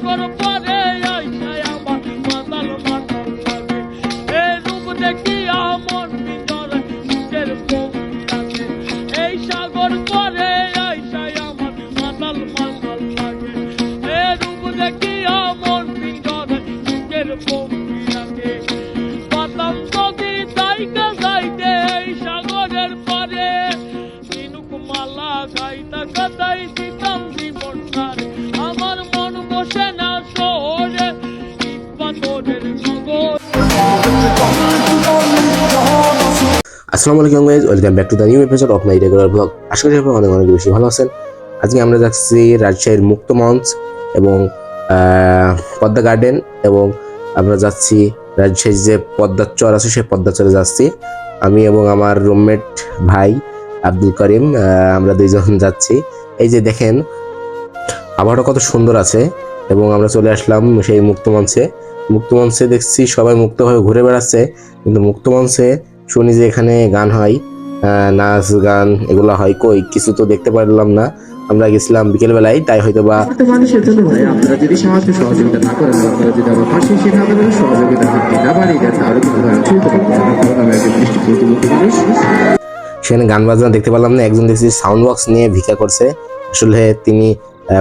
সাগর পরে আইসায় আমার মাতাল মাতাল লাগে। এই রূপ দেখিয়া মন ভিতরে সুখের পঙ্ক্তি লাগে। এই সাগর পরে আইসায় আমার মাতাল মাতাল লাগে। এই রূপ দেখিয়া মন ভিতরে সুখের পঙ্ক্তি লাগে। পাতাম যদি তাইকা যাইতে এই সাগরের পারে, ঝিনুক মালা গাইতা গাদাই দিতাম জীবন সারে। আমার মন বসে না শহরে, ইট পাথরের নগর। আসসালামু আলাইকুম guys, welcome back to the new episode of my regular blog. আশা করি আপনারা অনেক অনেক বেশি ভালো আছেন। আজকে আমরা যাচ্ছি রাজশাহীর মুক্ত মঞ্চ এবং পদ্মা গার্ডেন, এবং আমরা যাচ্ছি রাজশাহীর যে পদ্মার চর আছে সেই পদ্মার চরে যাচ্ছি। আমি এবং আমার রুমমেট ভাই আব্দুল করিম, আমরা দুইজন যাচ্ছি। এই যে দেখেন আবহাওয়াটা কত সুন্দর আছে, এবং আমরা চলে আসলাম সেই মুক্ত মঞ্চে। মুক্ত মঞ্চে দেখছি সবাই মুক্তভাবে ঘুরে বেড়াচ্ছে, কিন্তু মুক্ত মঞ্চে শুনি যে এখানে গান হয়, নাচ গান এগুলো হয়, কই কিছু তো দেখতে পারলাম না। আমরা গেছিলাম বিকেল বেলায়, তাই হয়তো বা মানুষের জন্য ভাই আপনারা যদি সাহায্য সহযোগিতা না করেন, আপনারা যদি আমার পাশে এসে না দেবেন, সহযোগিতা করতে না পারি, যাতে আরো কিছু চলতে পারবো। আমি একজন দৃষ্টি প্রতিবন্ধী মানুষ। সেখানে গান বাজনা দেখতে পারলাম না। একজন দেখছি সাউন্ড বক্স নিয়ে ভিক্ষা করছে, আসলে তিনি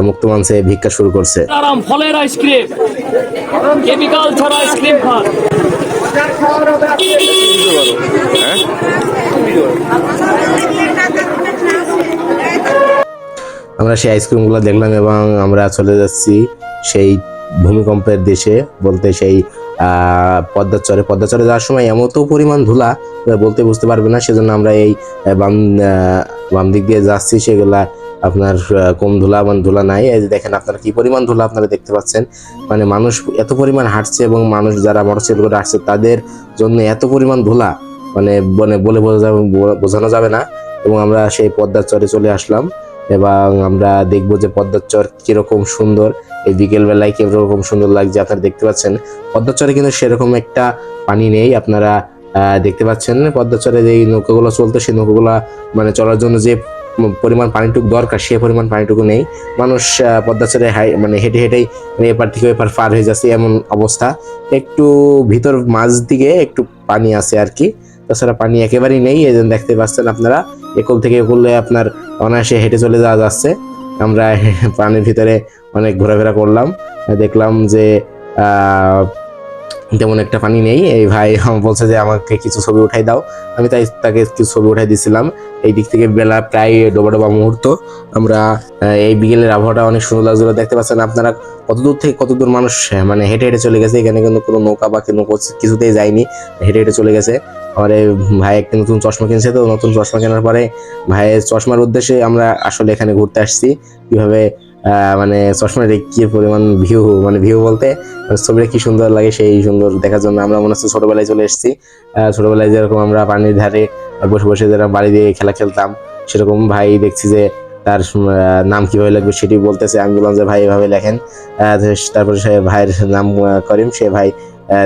মুক্ত মঞ্চে ভিক্ষা শুরু করছে। আরাম ফলের আইসক্রিম, কেমিক্যাল ছাড়া আইসক্রিম খান। আমরা সেই আইসক্রিমগুলো দেখলাম এবং আমরা চলে যাচ্ছি সেই ভূমিকম্পের দেশে, বলতে সেই পদ্মার চরে। পদ্মার চরে যাওয়ার সময় এমতো পরিমাণ ধুলা বলতে বুঝতে পারবে না, সেজন্য আমরা এই বাম দিক দিয়ে যাচ্ছি। সেগুলা আপনার কম ধুলা, মানে ধুলা নাই। এই যে দেখেন আপনারা কি পরিমাণ ধুলা আপনারা দেখতে পাচ্ছেন। মানে মানুষ এত পরিমাণ হাঁটছে, এবং মানুষ যারা মোটরসাইকেল করে হাঁটছে তাদের জন্য এত পরিমাণ ধুলা মানে বলে বোঝানো যাবে না। এবং আমরা সেই পদ্মার চরে চলে আসলাম, এবং আমরা দেখবো যে পদ্মার চর কিরকম সুন্দর। এই বিকেল বেলায় কিরকম সুন্দর লাগছে আপনারা দেখতে পাচ্ছেন। পদ্মার চরে কিন্তু সেরকম একটা পানি নেই, আপনারা দেখতে পাচ্ছেন। পদ্মার চরে যে নৌকাগুলো চলতো, সেই নৌকাগুলো মানে চলার জন্য যে পরিমাণ পানিটুকু দরকার সে পরিমাণ পানিটুকু নেই। মানুষ পদ্মার চরে মানে হেঁটে হেঁটেই এপার থেকে এপার পার হয়ে যাচ্ছে, এমন অবস্থা। একটু ভিতর মাঝ দিকে একটু পানি আছে আর কি, তাছাড়া পানি একেবারেই নেই। এই জন্য দেখতে পাচ্ছেন আপনারা একুল থেকে একুলে আপনার অনায়াসে হেঁটে চলে যাওয়া যাচ্ছে। আমরা পানির ভিতরে অনেক ঘোরাফেরা করলাম, দেখলাম যে তেমন একটা পানি নেই। এই ভাই বলছে যে আমাকে কিছু ছবি উঠাই দাও, আমি তাই তাকে কিছু ছবি উঠাই দিয়েছিলাম। এই দিক থেকে বেলা প্রায় ডোবা ডোবা মুহূর্ত। আমরা এই বিকেলের আবহাওয়াটা অনেক সুন্দর লাগছিল। দেখতে পাচ্ছেন আপনারা কতদূর থেকে কতদূর মানুষ মানে হেঁটে হেঁটে চলে গেছে। এখানে কিন্তু কোনো নৌকা বা কোনো কিছুতেই যায়নি, হেঁটে হেঁটে চলে গেছে। আমার ভাই একটা নতুন চশমা কিনছে, তো নতুন চশমা কেনার পরে ভাইয়ের চশমার উদ্দেশ্যে আমরা আসলে এখানে ঘুরতে আসছি। কিভাবে মানে চশমার কি পরিমাণ ভিউ বলতে ছবিটা কি সুন্দর লাগে, সেই সুন্দর দেখার জন্য আমরা মনে হচ্ছে ছোটবেলায় চলে এসেছি। ছোটবেলায় যেরকম আমরা পানির ধারে বসে বসে যারা বাড়ি দিয়ে খেলা খেলতাম, সেরকম ভাই দেখছি যে তার নাম কিভাবে লাগবে সেটি বলতেছে। আমি বললাম যে ভাই এভাবে লেখেন। তারপরে সে ভাইয়ের নাম করিম, সে ভাই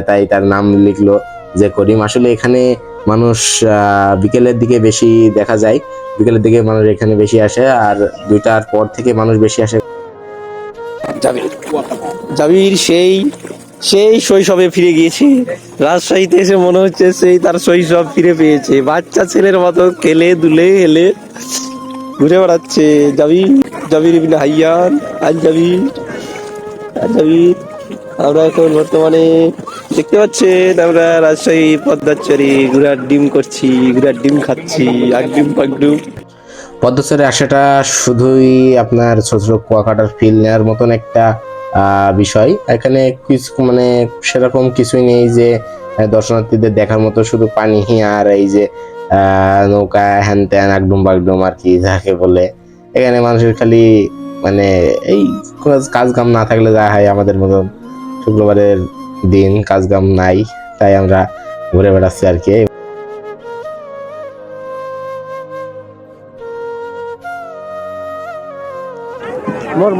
তাই তার নাম লিখলো যে করিম। আসলে এখানে মানুষ বিকেলের দিকে বেশি দেখা যায়, বিকেলের দিকে মানুষ এখানে বেশি আসে, আর 2টার পর থেকে মানুষ বেশি আসে। জাবির সেই সেই শৈশবে ফিরে গিয়েছে। রাজশাহীতে এসে মনে হচ্ছে সেই তার শৈশব ফিরে পেয়েছে। বাচ্চা ছেলের মতো খেলে দুলে হেলে ঘুরে বেড়াচ্ছে জাবির ইবনে হাইয়ান। আর জাবির আমরা এখন বর্তমানে দেখতে পাচ্ছেন আমরা রাজশাহী পদ্মার চরে ঘোড়ার ডিম করছি, ঘোড়ার ডিম খাচ্ছি, আগডুম পাগডুম। পদ্মার চরে আসাটা শুধুই আপনার ছোট ছোট কুয়াকাটার ফিল নেওয়ার মতন একটা বিষয়। এখানে কিছু মানে সেরকম কিছুই নেই যে দর্শনার্থীদের দেখার মতো, শুধু পানি আর এই যে নৌকা হ্যান ত্যান আগডুম বাগডুম আর কি যাকে বলে। এখানে মানুষের খালি মানে এই কাজ কাম না থাকলে যা হয়, আমাদের মতন শুক্রবারের দিন কাজ কাম নাই, তাই আমরা ঘুরে বেড়াচ্ছি আর কি। মোর